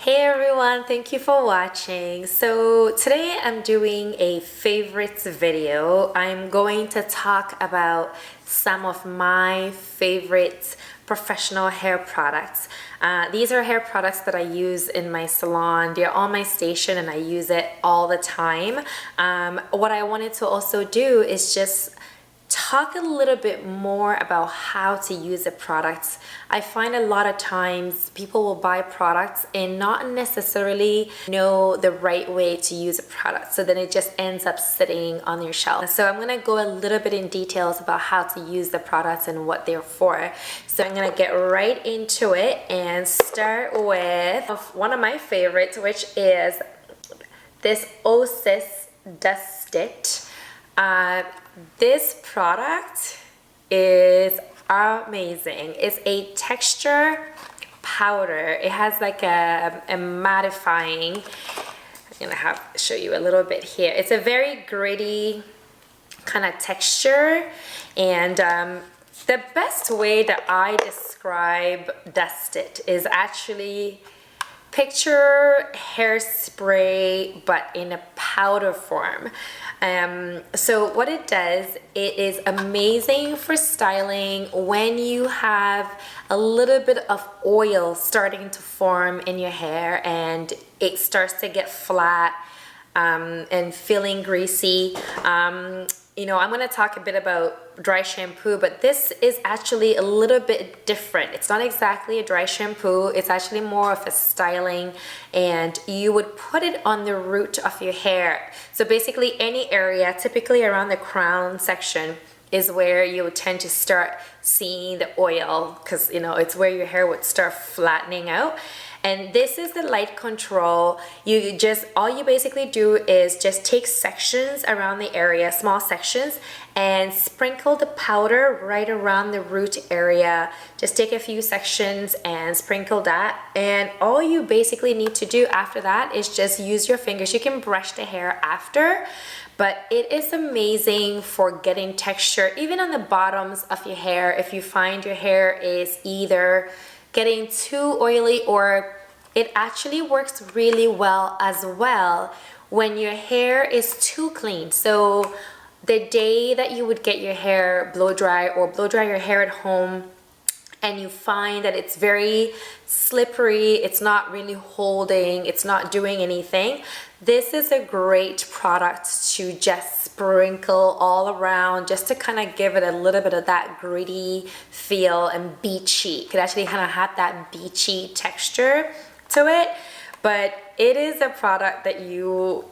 Hey everyone, thank you for watching. So today I'm doing a favorites video. I'm going to talk about some of my favorite professional hair products. These are hair products that I use in my salon. They're on my station and I use it all the time. What I wanted to also do is just talk a little bit more about how to use the products. I find a lot of times people will buy products and not necessarily know the right way to use a product, so then it just ends up sitting on your shelf. So I'm going to go a little bit in details about how to use the products and what they're for. So I'm going to get right into it and start with one of my favorites, which is this Osis Dust It. This product is amazing. It's a texture powder. It has like a mattifying. I'm gonna have to show you a little bit here. It's a very gritty kind of texture, and the best way that I describe Dust It is actually picture hairspray but in a powder form. So what it does, it is amazing for styling when you have a little bit of oil starting to form in your hair and it starts to get flat and feeling greasy. You know, I'm going to talk a bit about dry shampoo, but this is actually a little bit different. It's not exactly a dry shampoo. It's actually more of a styling, and you would put it on the root of your hair. So basically any area, typically around the crown section, is where you would tend to start seeing the oil, because you know it's where your hair would start flattening out. And this is the light control. All you basically do is just take sections around the area, small sections, and sprinkle the powder right around the root area. Just take a few sections and sprinkle that. And all you basically need to do after that is just use your fingers. You can brush the hair after, but it is amazing for getting texture, even on the bottoms of your hair. If you find your hair is either getting too oily, or it actually works really well as well when your hair is too clean. So the day that you would get your hair blow dry or blow dry your hair at home and you find that it's very slippery, it's not really holding, it's not doing anything, this is a great product to just sprinkle all around, just to kind of give it a little bit of that gritty feel and beachy. It could actually kind of have that beachy texture to it, but it is a product that you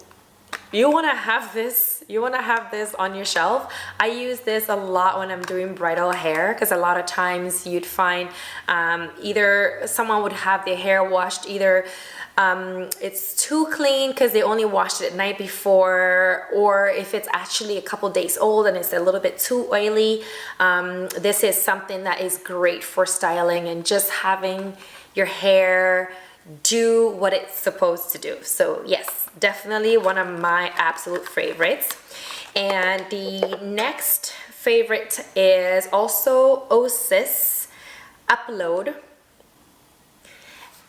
want to have this. You want to have this on your shelf. I use this a lot when I'm doing bridal hair, because a lot of times you'd find either someone would have their hair washed, either it's too clean because they only washed it the night before, or if it's actually a couple days old and it's a little bit too oily. This is something that is great for styling and just having your hair do what it's supposed to do. So yes, definitely one of my absolute favorites. And the next favorite is also Osis Upload.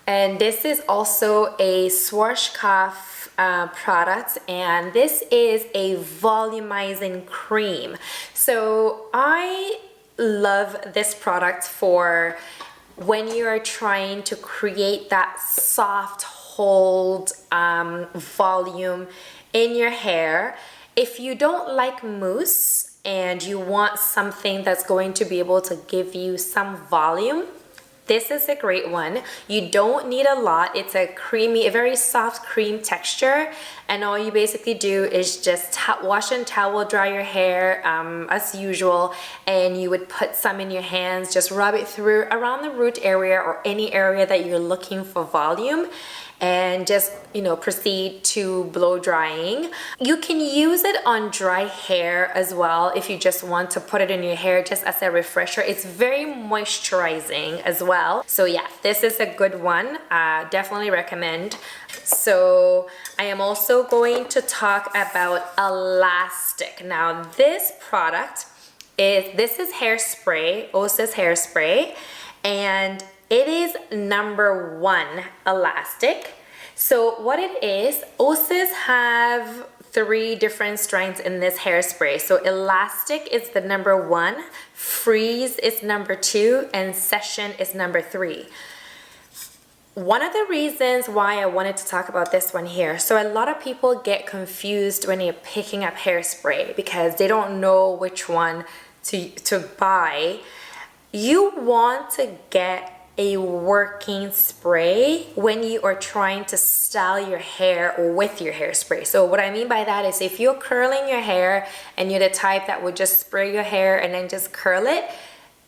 And this is also a Schwarzkopf product, and this is a volumizing cream. So I love this product for when you're trying to create that soft hold volume in your hair. If you don't like mousse and you want something that's going to be able to give you some volume, this is a great one. You don't need a lot. It's a very soft cream texture, and all you basically do is just wash and towel dry your hair as usual, and you would put some in your hands, just rub it through around the root area or any area that you're looking for volume, and just, you know, proceed to blow drying. You can use it on dry hair as well if you just want to put it in your hair just as a refresher. It's very moisturizing as well. So yeah, this is a good one. Definitely recommend. So I am also going to talk about Elastic. Now this product is hairspray, Osis hairspray, and it is number 1 elastic. So what it is, Osis have 3 different strengths in this hairspray. So elastic is the number 1, freeze is number 2, and session is number 3. One of the reasons why I wanted to talk about this one here, so a lot of people get confused when you're picking up hairspray because they don't know which one to buy. You want to get a working spray when you are trying to style your hair with your hairspray. So what I mean by that is if you're curling your hair and you're the type that would just spray your hair and then just curl it,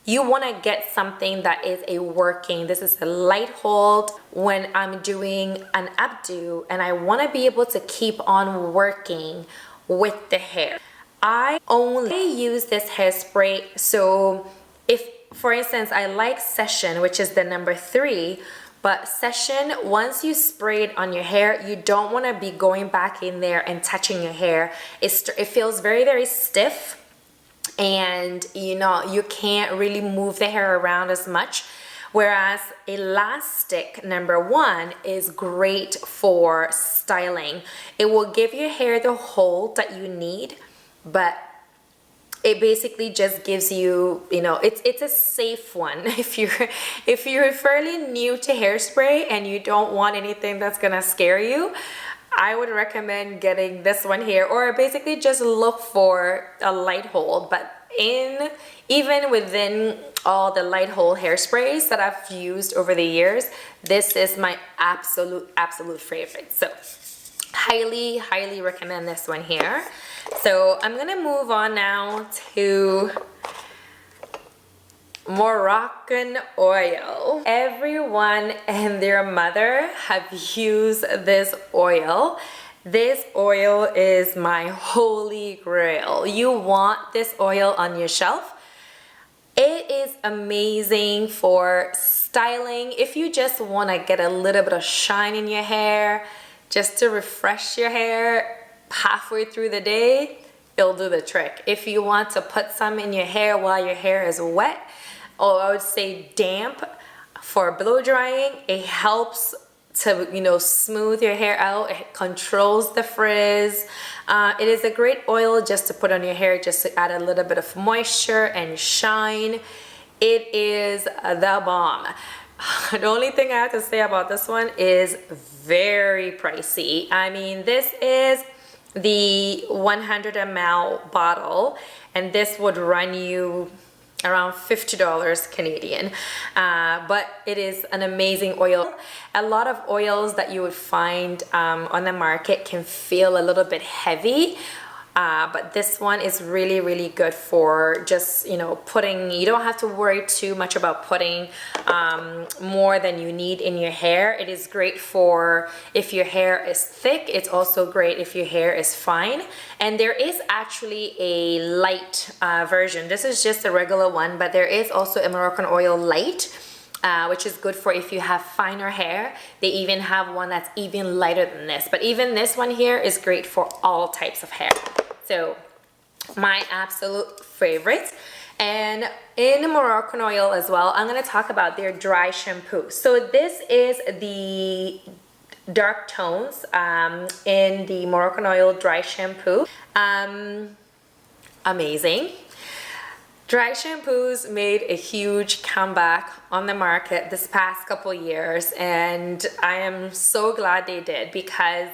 you want to get something that is a working. This is a light hold when I'm doing an updo and I want to be able to keep on working with the hair. I only use this hairspray, so if, for instance, I like Session, which is the number 3, but Session, once you spray it on your hair, you don't want to be going back in there and touching your hair. It feels very, very stiff, and you can't really move the hair around as much. Whereas elastic number 1 is great for styling. It will give your hair the hold that you need, but it basically just gives you, it's a safe one. If you're fairly new to hairspray and you don't want anything that's gonna scare you, I would recommend getting this one here, or basically just look for a light hold. But even within all the light hold hairsprays that I've used over the years, this is my absolute favorite. So highly recommend this one here. So I'm gonna move on now to Moroccan oil. Everyone and their mother have used this oil. This oil is my holy grail. You want this oil on your shelf. It is amazing for styling. If you just want to get a little bit of shine in your hair, just to refresh your hair halfway through the day, it'll do the trick. If you want to put some in your hair while your hair is wet, or I would say damp, for blow drying, it helps to smooth your hair out. It controls the frizz. It is a great oil just to put on your hair, just to add a little bit of moisture and shine. It is the bomb. The only thing I have to say about this one is very pricey. I mean, this is the 100 ml bottle, and this would run you around $50 Canadian, but it is an amazing oil. A lot of oils that you would find on the market can feel a little bit heavy, but this one is really good for just putting. You don't have to worry too much about putting more than you need in your hair. It is great for if your hair is thick. It's also great if your hair is fine. And there is actually a light version. This is just a regular one, but there is also a Moroccan oil light, which is good for if you have finer hair. They even have one that's even lighter than this, but even this one here is great for all types of hair. So my absolute favorite. And in Moroccan oil as well, I'm going to talk about their dry shampoo. So this is the dark tones in the Moroccan oil dry shampoo. Amazing. Dry shampoos made a huge comeback on the market this past couple years, and I am so glad they did, because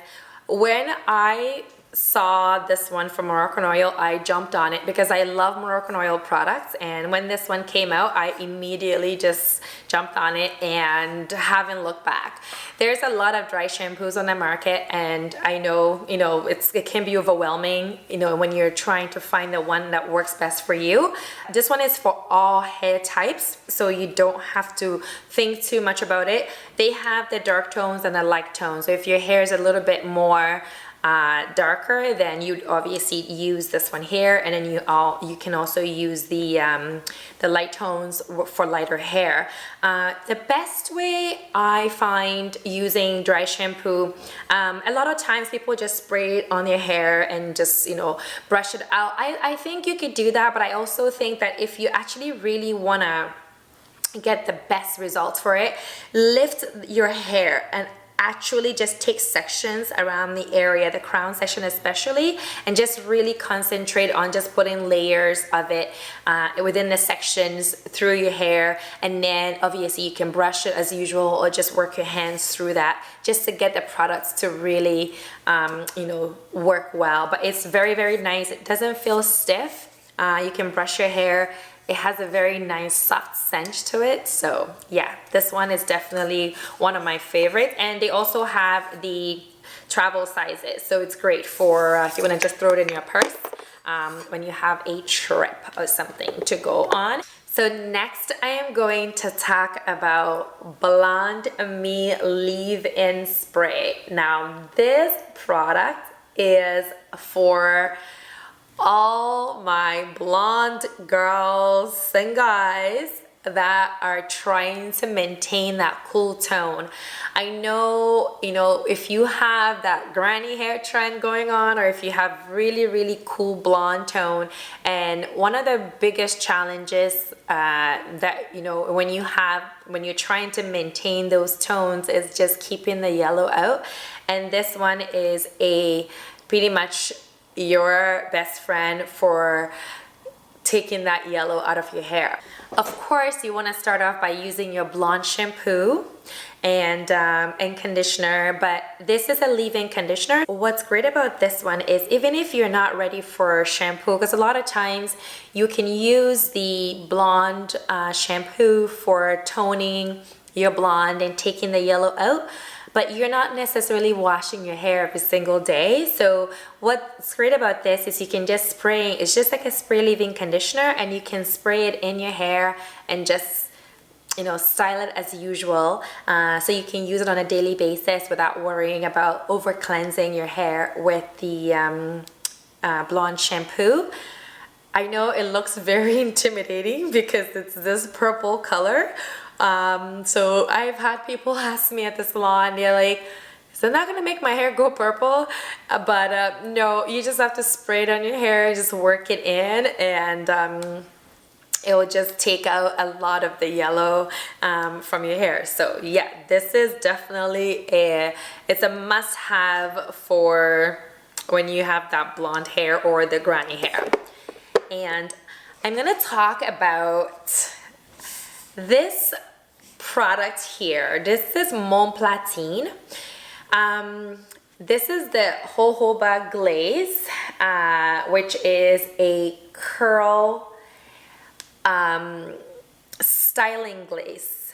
when I saw this one from Moroccan oil, I jumped on it because I love Moroccan oil products, and when this one came out, I immediately just jumped on it and haven't looked back. There's a lot of dry shampoos on the market, and I know it can be overwhelming when you're trying to find the one that works best for you. This one is for all hair types, so you don't have to think too much about it. They have the dark tones and the light tones, so if your hair is a little bit more darker, then you'd obviously use this one here, and then you can also use the light tones for lighter hair. The best way I find using dry shampoo, a lot of times people just spray it on their hair and just brush it out. I think you could do that, but I also think that if you actually really wanna get the best results for it. Lift your hair and actually just take sections around the area, the crown section especially, and just really concentrate on just putting layers of it within the sections through your hair. And then obviously you can brush it as usual or just work your hands through that just to get the products to really you know, work well. But it's very, very nice. It doesn't feel stiff. You can brush your hair. It has a very nice soft scent to it. So yeah, this one is definitely one of my favorites. And they also have the travel sizes. So it's great for if you want to just throw it in your purse when you have a trip or something to go on. So next I am going to talk about Blonde Me Leave-In Spray. Now this product is for all my blonde girls and guys that are trying to maintain that cool tone. I know, you know, if you have that granny hair trend going on, or if you have really, really cool blonde tone, and one of the biggest challenges that, you know, when you're trying to maintain those tones is just keeping the yellow out. And this one is a pretty much your best friend for taking that yellow out of your hair. Of course, you want to start off by using your blonde shampoo and conditioner, but this is a leave-in conditioner. What's great about this one is even if you're not ready for shampoo, because a lot of times you can use the blonde shampoo for toning your blonde and taking the yellow out, but you're not necessarily washing your hair every single day. So what's great about this is you can just spray, it's just like a spray leave-in conditioner, and you can spray it in your hair and just, you know, style it as usual. So you can use it on a daily basis without worrying about over cleansing your hair with the blonde shampoo. I know it looks very intimidating because it's this purple color. So I've had people ask me at the salon, they're like, is that not gonna make my hair go purple? But no, you just have to spray it on your hair, just work it in, and it will just take out a lot of the yellow from your hair. So yeah, this is definitely it's a must-have for when you have that blonde hair or the granny hair. And I'm gonna talk about this product here. This is Mon Platine. This is the jojoba glaze, which is a curl styling glaze.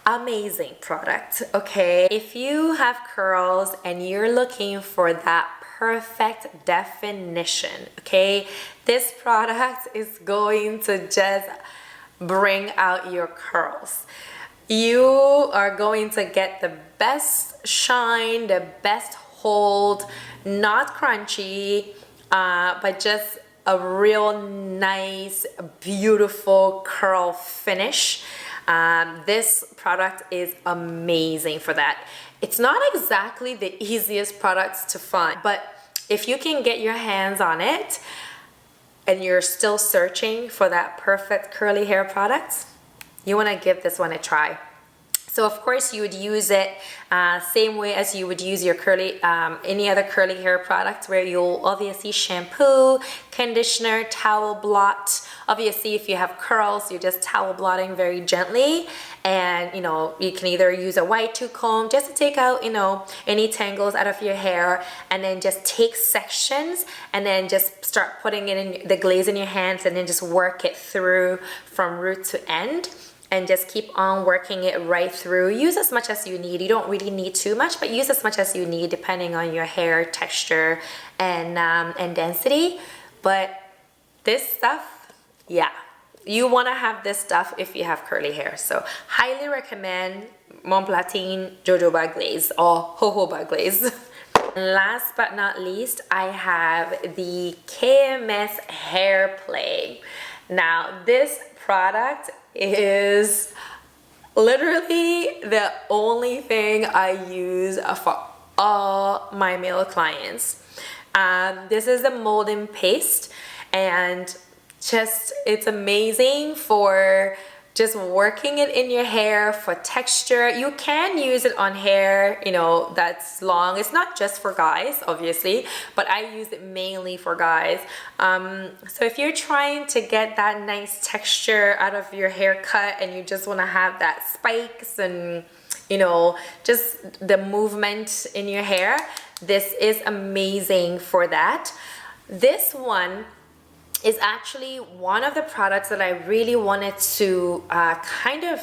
Amazing product, okay? If you have curls and you're looking for that perfect definition, okay, this product is going to just bring out your curls. You are going to get the best shine, the best hold, not crunchy, but just a real nice, beautiful curl finish. This product is amazing for that. It's not exactly the easiest products to find, but if you can get your hands on it and you're still searching for that perfect curly hair product, you want to give this one a try. So of course you would use it same way as you would use your curly, any other curly hair product, where you'll obviously shampoo, conditioner, towel blot. Obviously if you have curls, you're just towel blotting very gently, and you know, you can either use a white tooth comb just to take out, you know, any tangles out of your hair, and then just take sections and then just start putting it in the glaze in your hands, and then just work it through from root to end. And just keep on working it right through. Use as much as you need. You don't really need too much, but use as much as you need depending on your hair texture and density. But this stuff, yeah, you want to have this stuff if you have curly hair. So highly recommend Mon Platine Jojoba Glaze or Jojoba Glaze. Last but not least, I have the KMS Hair Play. Now this product is literally the only thing I use for all my male clients. This is a molding paste, and just it's amazing for just working it in your hair for texture. You can use it on hair, you know, that's long. It's not just for guys, obviously, but I use it mainly for guys. So if you're trying to get that nice texture out of your haircut and you just want to have that spikes and, you know, just the movement in your hair, this is amazing for that. This one is actually one of the products that I really wanted to kind of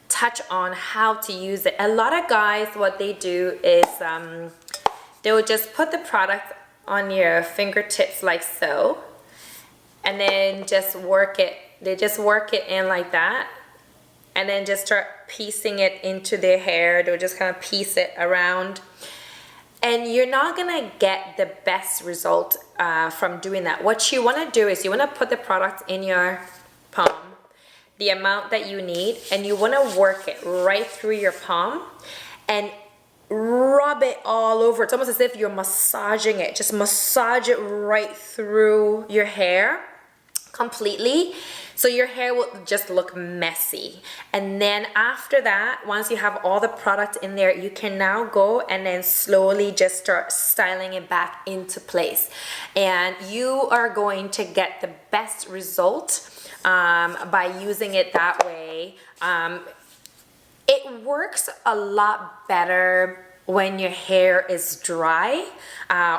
touch on how to use it. A lot of guys, what they do is they will just put the product on your fingertips like so, and then just work it. They just work it in like that, and then just start piecing it into their hair. They'll just kind of piece it around. And you're not gonna get the best result from doing that. What you wanna do is you wanna put the product in your palm, the amount that you need, and you wanna work it right through your palm and rub it all over. It's almost as if you're massaging it. Just massage it right through your hair completely, so your hair will just look messy. And then after that, once you have all the product in there, you can now go and then slowly just start styling it back into place, and you are going to get the best result by using it that way. It works a lot better when your hair is dry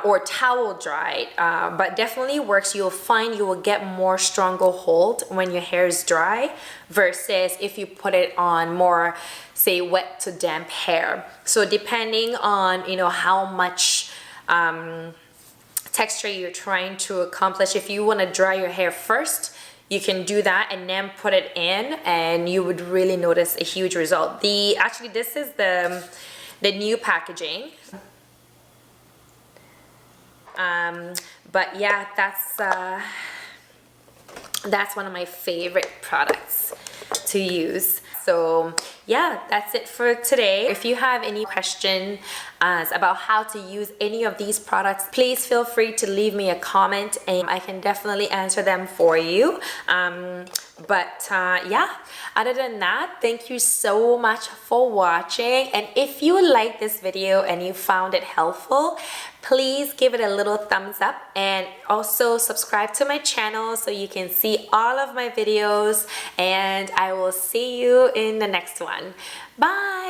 or towel dried, but definitely works. You'll find you will get more stronger hold when your hair is dry versus if you put it on more, say, wet to damp hair. So depending on, you know, how much texture you're trying to accomplish, if you want to dry your hair first, you can do that and then put it in, and you would really notice a huge result. Actually, this is the new packaging. But yeah, that's one of my favorite products to use. So yeah, that's it for today. If you have any questions about how to use any of these products, please feel free to leave me a comment and I can definitely answer them for you. Yeah, other than that, thank you so much for watching. And if you like this video and you found it helpful, please give it a little thumbs up and also subscribe to my channel so you can see all of my videos, and I will see you in the next one. Bye!